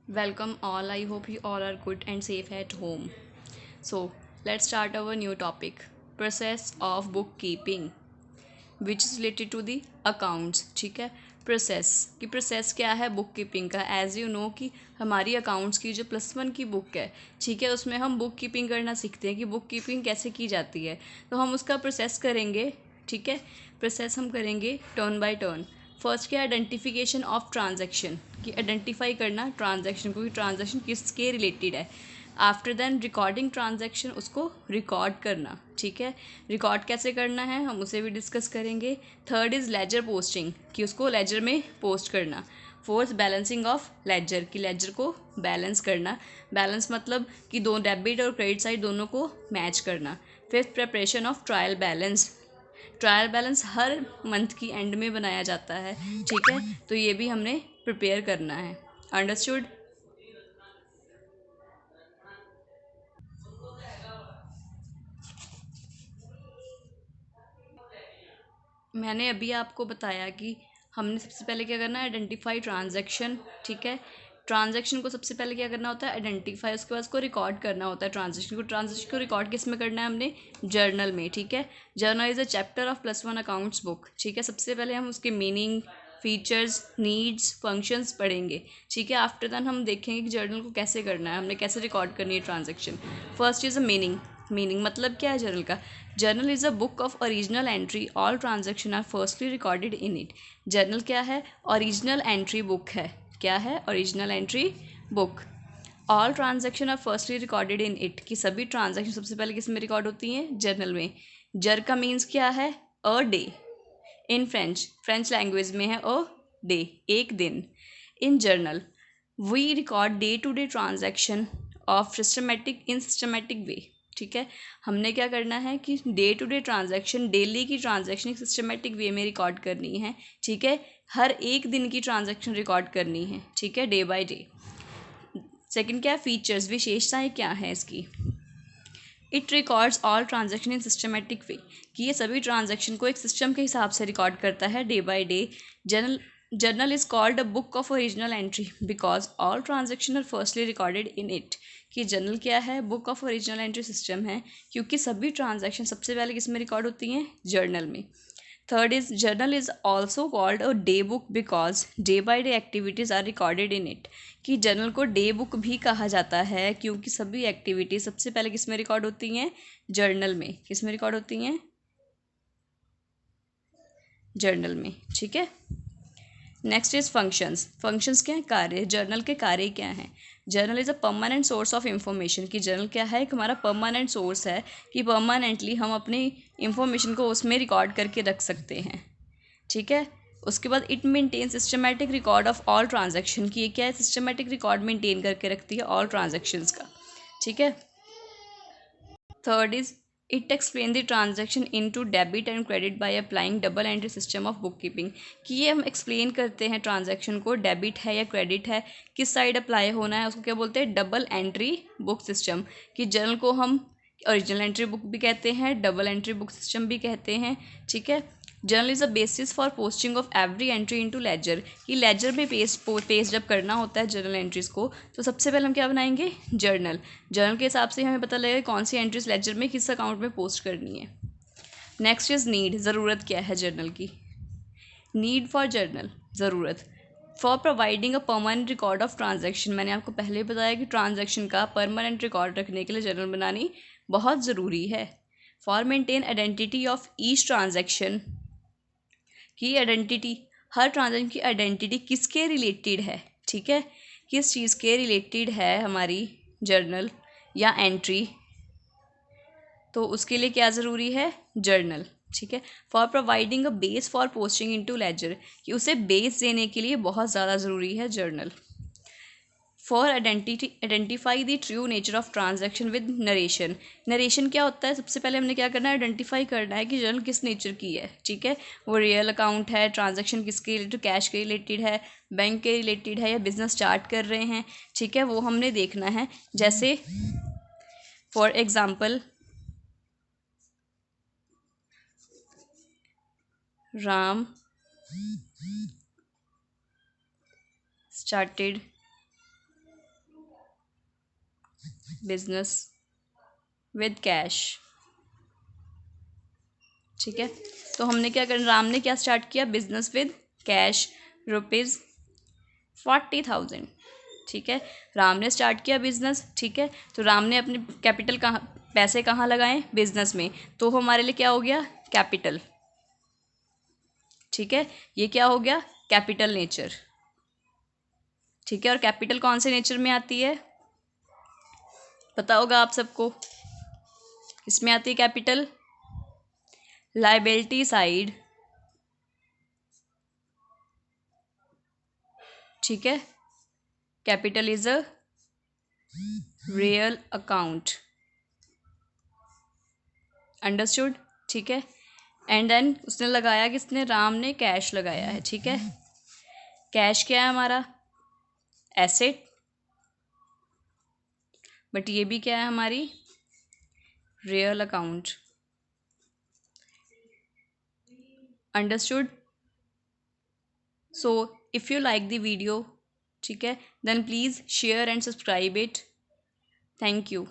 Welcome all. I hope you all are good and safe at home. So, let's start our new topic, process of bookkeeping, which is related to the accounts. ठीक है, process कि process क्या है book keeping का। As you know कि हमारी accounts की जो +1 की बुक है, ठीक है, उसमें हम बुक कीपिंग करना सीखते हैं कि बुक कीपिंग कैसे की जाती है। तो हम उसका प्रोसेस करेंगे। ठीक है, प्रोसेस हम करेंगे टर्न बाय टर्न। फर्स्ट क्या, आइडेंटिफिकेशन ऑफ ट्रांजैक्शन, कि आइडेंटिफाई करना ट्रांजैक्शन को कि ट्रांजैक्शन किसके रिलेटेड है। आफ्टर देन रिकॉर्डिंग ट्रांजैक्शन, उसको रिकॉर्ड करना। ठीक है, रिकॉर्ड कैसे करना है हम उसे भी डिस्कस करेंगे। थर्ड इज़ लेजर पोस्टिंग, कि उसको लेजर में पोस्ट करना। फोर्थ बैलेंसिंग ऑफ लेजर, कि लेजर को बैलेंस करना। बैलेंस मतलब कि दो डेबिट और क्रेडिट साइड दोनों को मैच करना। Fifth, preparation of trial balance. Trial balance her month की एंड में बनाया जाता है। ठीक है, तो ये भी हमने प्रिपेयर करना है। अंडरस्टूड। मैंने अभी आपको बताया कि हमने सबसे पहले क्या करना है, आइडेंटिफाई ट्रांजैक्शन। ठीक है, ट्रांजैक्शन को सबसे पहले क्या करना होता है, आइडेंटिफाई, उसके बाद उसको रिकॉर्ड करना होता है। ट्रांजैक्शन को रिकॉर्ड किस में करना है हमने, जर्नल में। ठीक है, journal is a chapter of +1 accounts book. ठीक है, सबसे पहले हम उसके मीनिंग, फीचर्स, नीड्स, फंक्शंस पढ़ेंगे। ठीक है, आफ्टर दैन हम देखेंगे कि जर्नल को कैसे करना है, हमने कैसे रिकॉर्ड करनी है transaction. First is a meaning. Meaning मतलब क्या है जर्नल का। Journal is a book of original entry, all transaction are firstly recorded in it. Journal क्या है, ओरिजिनल एंट्री बुक है। क्या है, original entry book. All transaction are firstly recorded in it, कि सभी ट्रांजेक्शन सबसे पहले किस में रिकॉर्ड होती हैं, जर्नल में। जर का मीन्स क्या है, a day. In French, French language में है अ डे, एक दिन। In journal we record day to day transaction of systematic way. ठीक है, हमने क्या करना है कि day to day transaction, daily की ट्रांजैक्शन एक सिस्टमेटिक वे में रिकॉर्ड करनी है। ठीक है, हर एक दिन की ट्रांजैक्शन रिकॉर्ड करनी है। ठीक है, डे बाय डे। सेकंड क्या, फीचर्स, विशेषताएं क्या है इसकी। It records all transaction in systematic way, कि ये सभी ट्रांजैक्शन को एक सिस्टम के हिसाब से रिकॉर्ड करता है day by day. Journal journal is called a book of original entry because all transaction are firstly recorded in it. कि जर्नल क्या है, book of original entry system है, क्योंकि सभी ट्रांजैक्शन सबसे पहले किस में रिकॉर्ड होती हैं, जर्नल में। Third is journal is also called a day book because day by day activities are recorded in it. कि जर्नल को डे बुक भी कहा जाता है, क्योंकि सभी एक्टिविटीज सबसे पहले किस में रिकॉर्ड होती हैं, जर्नल में। किस में रिकॉर्ड होती हैं, जर्नल में। ठीक है, नेक्स्ट इज फंक्शंस। फंक्शंस क्या है, कार्य। जर्नल के कार्य क्या हैं। Journal is a permanent source of information, कि जर्नल क्या है, एक हमारा परमानेंट सोर्स है, कि परमानेंटली हम अपनी इंफॉर्मेशन को उसमें रिकॉर्ड करके रख सकते हैं। ठीक है, उसके बाद it maintain systematic record of all transaction, की ये क्या है, सिस्टमेटिक रिकॉर्ड मेंटेन करके रखती है ऑल ट्रांजैक्शंस का। ठीक है, third is it explain the transaction into debit and credit by applying double entry system of book keeping. कि ये हम एक्सप्लेन करते हैं ट्रांजैक्शन को, डेबिट है या क्रेडिट है, किस साइड अप्लाई होना है, उसको क्या बोलते हैं, डबल एंट्री बुक सिस्टम। कि जर्नल को हम ओरिजिनल एंट्री बुक भी कहते हैं, डबल एंट्री बुक सिस्टम भी कहते हैं। ठीक है, journal is a basis for posting of every entry into ledger, कि लेजर में पेज जब करना होता है जर्नल एंट्रीज को, तो सबसे पहले हम क्या बनाएंगे, जर्नल। जर्नल के हिसाब से हमें पता लगेगा कौन सी एंट्रीज लेजर में किस अकाउंट में पोस्ट करनी है। नेक्स्ट इज नीड, ज़रूरत क्या है जर्नल की। नीड फॉर जर्नल, ज़रूरत। For providing a permanent record of transaction, मैंने आपको पहले बताया कि ट्रांजैक्शन का परमानेंट रिकॉर्ड रखने के लिए जर्नल बनानी बहुत ज़रूरी है। For maintain identity of each transaction, की आइडेंटिटी, हर ट्रांजैक्शन की आइडेंटिटी किसके रिलेटेड है। ठीक है, किस चीज़ के रिलेटेड है हमारी जर्नल या एंट्री, तो उसके लिए क्या ज़रूरी है, जर्नल। ठीक है, for providing a base for posting into ledger, कि उसे बेस देने के लिए बहुत ज़्यादा ज़रूरी है journal. For identify the true nature of transaction with narration. Narration क्या होता है, सबसे पहले हमने क्या करना है, आइडेंटिफाई करना है कि जर्नल किस नेचर की है। ठीक है, वो रियल अकाउंट है, ट्रांजैक्शन किसके रिलेटेड, कैश के रिलेटेड है, बैंक के रिलेटेड है, या बिजनेस स्टार्ट कर रहे हैं। ठीक है, वो हमने देखना है। जैसे for example, Ram started business with cash. ठीक है, तो हमने क्या कर, राम ने क्या स्टार्ट किया, बिजनेस विद कैश ₹40,000। ठीक है, राम ने स्टार्ट किया बिजनेस। ठीक है, तो राम ने अपने कैपिटल कहाँ, पैसे कहाँ लगाए, बिजनेस में, तो हमारे लिए क्या हो गया, कैपिटल। ठीक है, ये क्या हो गया, कैपिटल नेचर। ठीक है, और कैपिटल कौन से नेचर में आती है, पता होगा आप सबको, इसमें आती है कैपिटल लायबिलिटी साइड। ठीक है, capital is a real account, understood. ठीक है, एंड देन उसने लगाया, किसने, राम ने कैश लगाया है। ठीक है, कैश क्या है हमारा, एसेट, बट ये भी क्या है हमारी, real account, understood. So if you like the video, ठीक है, then please share and subscribe it. Thank you.